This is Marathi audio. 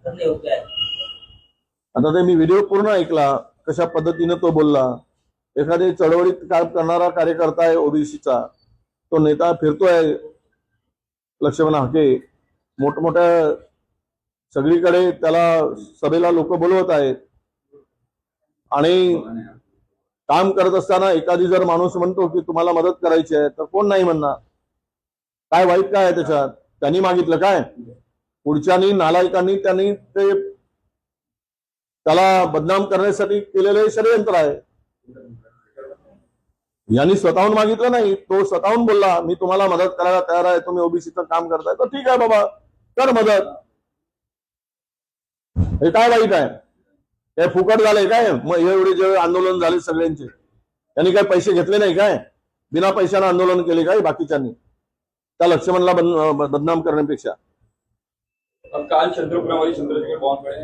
करणं योग्य आहे? आता ते मी व्हिडिओ पूर्ण ऐकला, कशा पद्धतीने तो बोलला. एखादी चळवळीत काम करणारा कार्यकर्ता आहे ओबीसीचा, तो नेता फिरतोय लक्ष्मण हाके, मोठमोठ्या सगळीकडे त्याला सभेला लोक बोलवत आहेत. आणि काम करत असताना एखादी जर माणूस म्हणतो की तुम्हाला मदत करायची आहे, तर कोण नाही म्हणणार? काय वाईट काय आहे त्याच्यात? त्यांनी मागितलं काय? पुढच्यानी नालायकांनी त्यांनी ते त्याला बदनाम करण्यासाठी केलेलं षडयंत्र आहे. यांनी स्वतःहून मागितलं नाही, तो स्वतःहून बोलला मी तुम्हाला मदत करायला तयार आहे, तुम्ही ओबीसीचं काम करताय तर ठीक आहे बाबा, कर मदत. हे काय वाईट आहे? हे फुकट झालंय काय? मग एवढे जे आंदोलन झाले सगळ्यांचे, त्यांनी काय पैसे घेतले नाही काय? बिना पैशानं आंदोलन केले काय बाकीच्यांनी? त्या लक्ष्मणला बदनाम करण्यापेक्षा. काल चंद्रपुरामध्ये चंद्रशेखर बावनकुळे